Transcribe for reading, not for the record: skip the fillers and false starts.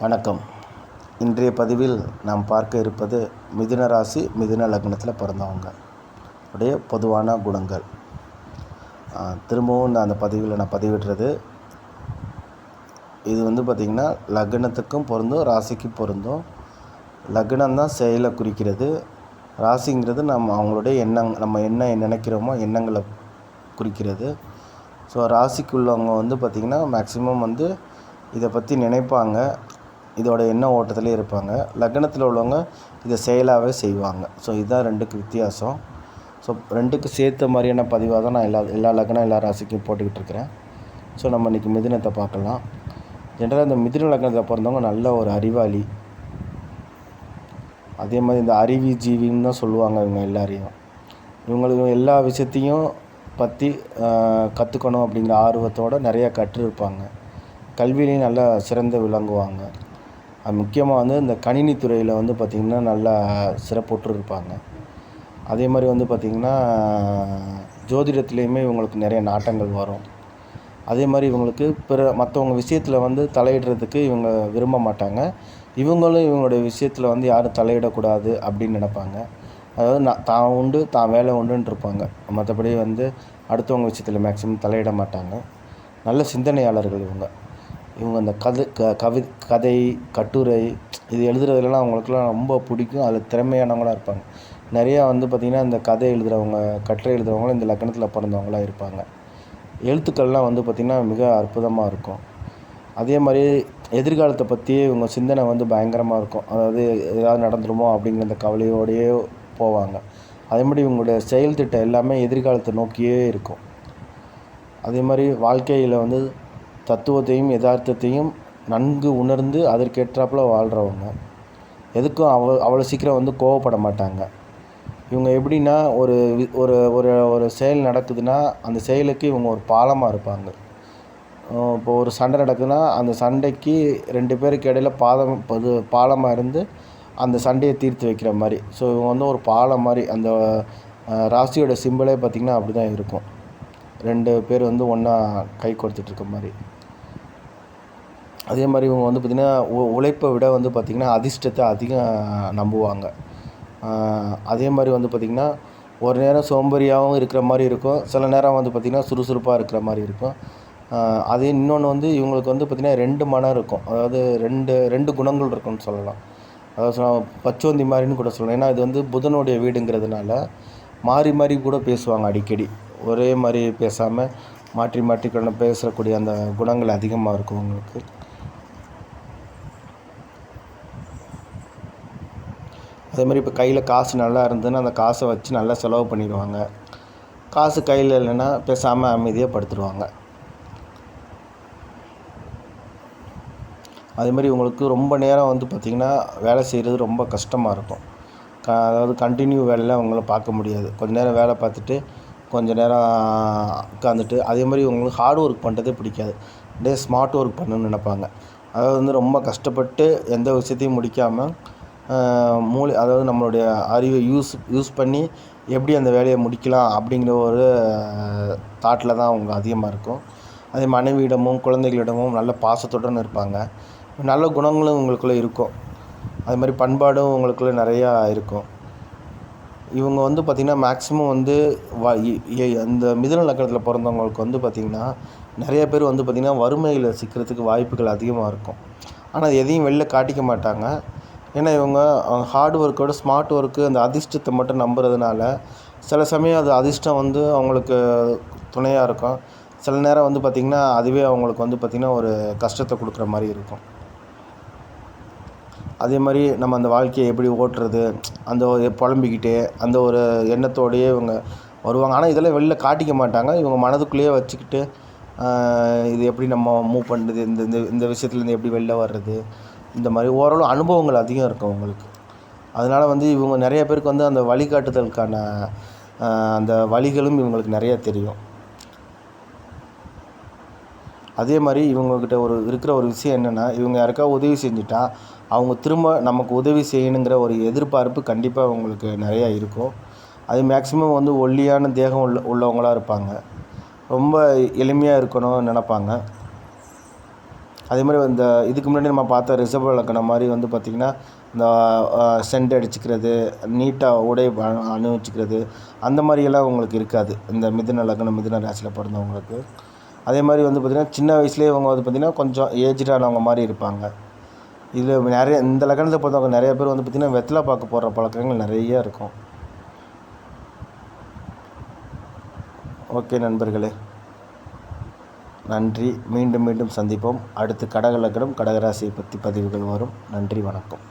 வணக்கம். இன்றைய பதிவில் நாம் பார்க்க இருப்பது மிதுன ராசி மிதுன லக்னத்தில் பிறந்தவங்க உடைய பொதுவான குணங்கள். திரும்பவும் அந்த பதிவில் நான் பதிவிடுறது இது பார்த்திங்கன்னா லக்னத்துக்கும் பொருந்தும், ராசிக்கும் பொருந்தும். லக்னம் தான் செயலை குறிக்கிறது, ராசிங்கிறது அவங்களுடைய நம்ம என்ன நினைக்கிறோமோ எண்ணங்களை குறிக்கிறது. ஸோ ராசிக்குள்ளவங்க பார்த்திங்கன்னா மேக்ஸிமம் இதை பற்றி நினைப்பாங்க, இதோட எண்ண ஓட்டத்திலே இருப்பாங்க. லக்னத்தில் உள்ளவங்க இதை செயலாகவே செய்வாங்க. ஸோ இதுதான் ரெண்டுக்கு வித்தியாசம். ஸோ ரெண்டுக்கு சேர்த்த மாதிரியான பதிவாக தான் நான் எல்லா லக்னம் எல்லா ராசிக்கும் போட்டுக்கிட்டு இருக்கிறேன். ஸோ நம்ம இன்றைக்கி மிதுனத்தை பார்க்கலாம். ஜென்ரலாக இந்த மிதுன லக்னத்தில் பிறந்தவங்க நல்ல ஒரு அறிவாளி, அதே மாதிரி இந்த அறிவி ஜீவின்னு தான் சொல்லுவாங்க. இவங்க எல்லாரையும், இவங்களுக்கு எல்லா விஷயத்தையும் பற்றி கற்றுக்கணும் அப்படிங்கிற ஆர்வத்தோடு நிறையா கற்றிருப்பாங்க. கல்வியிலையும் நல்லா சிறந்து விளங்குவாங்க. அது முக்கியமாக இந்த கணினி துறையில் பார்த்திங்கன்னா நல்லா சிறப்புற்று இருப்பாங்க. அதே மாதிரி பார்த்திங்கன்னா ஜோதிடத்துலேயுமே இவங்களுக்கு நிறைய நாட்டங்கள் வரும். அதே மாதிரி இவங்களுக்கு மற்றவங்க விஷயத்தில் தலையிடுறதுக்கு இவங்க விரும்ப மாட்டாங்க. இவங்களும் இவங்களுடைய விஷயத்தில் யாரும் தலையிடக்கூடாது அப்படின்னு நினைப்பாங்க. அதாவது தான் உண்டு தான் வேலை உண்டுன்னு இருப்பாங்க. மற்றபடி அடுத்தவங்க விஷயத்தில் மேக்ஸிமம் தலையிட மாட்டாங்க. நல்ல சிந்தனையாளர்கள் இவங்க அந்த கதை கட்டுரை இது எழுதுறதுலாம் அவங்களுக்குலாம் ரொம்ப பிடிக்கும். அதில் திறமையானவங்களாக இருப்பாங்க. நிறையா பார்த்திங்கன்னா இந்த கதை எழுதுகிறவங்க, கட்டுரை எழுதுகிறவங்களும் இந்த லக்னத்தில் பிறந்தவங்களாக இருப்பாங்க. எழுத்துக்கள்லாம் பார்த்திங்கன்னா மிக அற்புதமாக இருக்கும். அதே மாதிரி எதிர்காலத்தை பற்றியே இவங்க சிந்தனை பயங்கரமாக இருக்கும். அதாவது ஏதாவது நடந்துருமோ அப்படிங்கிற அந்த கவலையோடையே போவாங்க. அதே மாதிரி இவங்களுடைய செயல் திட்டம் எல்லாமே எதிர்காலத்தை நோக்கியே இருக்கும். அதே மாதிரி வாழ்க்கையில் தத்துவத்தையும் யதார்த்தத்தையும் நன்கு உணர்ந்து அதற்கேற்றாப்புல வாழ்கிறவங்க. எதுக்கும் அவ்வளோ சீக்கிரம் கோவப்பட மாட்டாங்க. இவங்க எப்படின்னா ஒரு ஒரு ஒரு செயல் நடக்குதுன்னா அந்த செயலுக்கு இவங்க ஒரு பாலமாக இருப்பாங்க. இப்போ ஒரு சண்டை நடக்குதுன்னா அந்த சண்டைக்கு 2 பேருக்கு இடையில பாலமாக இருந்து அந்த சண்டையை தீர்த்து வைக்கிற மாதிரி. ஸோ இவங்க ஒரு பாலம் மாதிரி. அந்த ராசியோட சிம்பிளே பார்த்திங்கன்னா அப்படி தான் இருக்கும். 2 பேர் ஒன்றா கை கொடுத்துட்ருக்க மாதிரி. அதே மாதிரி இவங்க பார்த்திங்கன்னா உழைப்பை விட பார்த்திங்கன்னா அதிர்ஷ்டத்தை அதிகம் நம்புவாங்க. அதே மாதிரி பார்த்திங்கன்னா ஒரு நேரம் சோம்பேறியாகவும் இருக்கிற மாதிரி இருக்கும், சில நேரம் பார்த்திங்கன்னா சுறுசுறுப்பாக இருக்கிற மாதிரி இருக்கும். அதே இன்னொன்று இவங்களுக்கு பார்த்திங்கன்னா 2 மனம் இருக்கும். அதாவது ரெண்டு குணங்கள் இருக்குன்னு சொல்லலாம். அதாவது பச்சோந்தி மாதிரின்னு கூட சொல்லலாம். ஏன்னா இது புதனுடைய வீடுங்கிறதுனால மாறி மாறி கூட பேசுவாங்க அடிக்கடி. ஒரே மாதிரி பேசாமல் மாற்றி மாற்றி பேசக்கூடிய அந்த குணங்கள் அதிகமாக இருக்கும் உங்களுக்கு. அதே மாதிரி இப்போ கையில் காசு நல்லா இருந்ததுன்னா அந்த காசை வச்சு நல்லா செலவு பண்ணிடுவாங்க. காசு கையில் இல்லைன்னா பேசாமல் அமைதியாக படுத்துடுவாங்க. அதே மாதிரி இவங்களுக்கு ரொம்ப நேரம் பார்த்திங்கன்னா வேலை செய்கிறது ரொம்ப கஷ்டமாக இருக்கும். அதாவது கண்டினியூ வேலையில் அவங்கள பார்க்க முடியாது. கொஞ்சம் நேரம் வேலை பார்த்துட்டு கொஞ்சம் நேரம் உட்காந்துட்டு, அதே மாதிரி இவங்களுக்கு ஹார்ட் ஒர்க் பண்ணுறதே பிடிக்காது. அப்படியே ஸ்மார்ட் ஒர்க் பண்ணணும்னு நினைப்பாங்க. அதாவது ரொம்ப கஷ்டப்பட்டு எந்த விஷயத்தையும் முடிக்காமல் அதாவது நம்மளுடைய அறிவை யூஸ் பண்ணி எப்படி அந்த வேலையை முடிக்கலாம் அப்படிங்கிற ஒரு தாட்டில் தான் அவங்க அதிகமாக இருக்கும். அதே மனைவியிடமும் குழந்தைகளிடமும் நல்ல பாசத்துடன் இருப்பாங்க. நல்ல குணங்களும் உங்களுக்குள்ளே இருக்கும். அது மாதிரி பண்பாடும் உங்களுக்குள்ளே நிறையா இருக்கும். இவங்க பார்த்திங்கன்னா மேக்ஸிமம் அந்த மிதுன லக்னத்தில் பிறந்தவங்களுக்கு பார்த்திங்கன்னா நிறைய பேர் பார்த்திங்கன்னா வறுமையில் சிக்கிறதுக்கு வாய்ப்புகள் அதிகமாக இருக்கும். ஆனால் எதையும் வெளில காட்டிக்க மாட்டாங்க. ஏன்னா இவங்க ஹார்ட் ஒர்க்கோட ஸ்மார்ட் ஒர்க்கு அந்த அதிர்ஷ்டத்தை மட்டும் நம்புறதுனால சில சமயம் அது அதிர்ஷ்டம் அவங்களுக்கு துணையாக இருக்கும். சில நேரம் பார்த்திங்கன்னா அதுவே அவங்களுக்கு பார்த்திங்கன்னா ஒரு கஷ்டத்தை கொடுக்குற மாதிரி இருக்கும். அதே மாதிரி நம்ம அந்த வாழ்க்கையை எப்படி ஓட்டுறது, அந்த புலம்பிக்கிட்டே அந்த ஒரு எண்ணத்தோடையே இவங்க வருவாங்க. ஆனால் இதெல்லாம் வெளில காட்டிக்க மாட்டாங்க. இவங்க மனதுக்குள்ளேயே வச்சுக்கிட்டு இது எப்படி நம்ம மூவ் பண்ணுறது, இந்த விஷயத்துலேருந்து எப்படி வெளில வர்றது, இந்த மாதிரி ஓரளவு அனுபவங்கள் அதிகம் இருக்கும் அவங்களுக்கு. அதனால் இவங்க நிறைய பேருக்கு அந்த வழிகாட்டுதலுக்கான அந்த வழிகளும் இவங்களுக்கு நிறையா தெரியும். அதே மாதிரி இவங்கக்கிட்ட இருக்கிற ஒரு விஷயம் என்னென்னா, இவங்க யாருக்காவது உதவி செஞ்சுட்டா அவங்க திரும்ப நமக்கு உதவி செய்யணுங்கிற ஒரு எதிர்பார்ப்பு கண்டிப்பாக அவங்களுக்கு நிறையா இருக்கும். அது மேக்ஸிமம் ஒல்லியான தேகம் உள்ளவங்களாக இருப்பாங்க. ரொம்ப எளிமையாக இருக்கணும்னு நினைப்பாங்க. அதே மாதிரி இந்த இதுக்கு முன்னாடி நம்ம பார்த்த ரிஷப லக்னம் மாதிரி வந்து பார்த்திங்கன்னா இந்த சென்ட் அடிச்சுக்கிறது, நீட்டாக உடை அணிவிச்சுக்கிறது, அந்த மாதிரியெல்லாம் உங்களுக்கு இருக்காது இந்த மிதுன லக்னம் மிதுன ராசியில் பிறந்தவங்களுக்கு. அதே மாதிரி வந்து பார்த்திங்கன்னா சின்ன வயசுலேயே இவங்க வந்து பார்த்திங்கன்னா கொஞ்சம் ஏஜ்டானவங்க மாதிரி இருப்பாங்க. இதில் நிறைய இந்த லக்னத்தை பொறுத்தவங்க நிறைய பேர் வந்து பார்த்திங்கன்னா வெத்தலை பாக்கு போடுற பழக்கங்கள் நிறைய இருக்கும். ஓகே நண்பர்களே, நன்றி. மீண்டும் மீண்டும் சந்திப்போம். அடுத்து கடக லக்னம் கடகராசியை பற்றி பதிவுகள் வரும். நன்றி, வணக்கம்.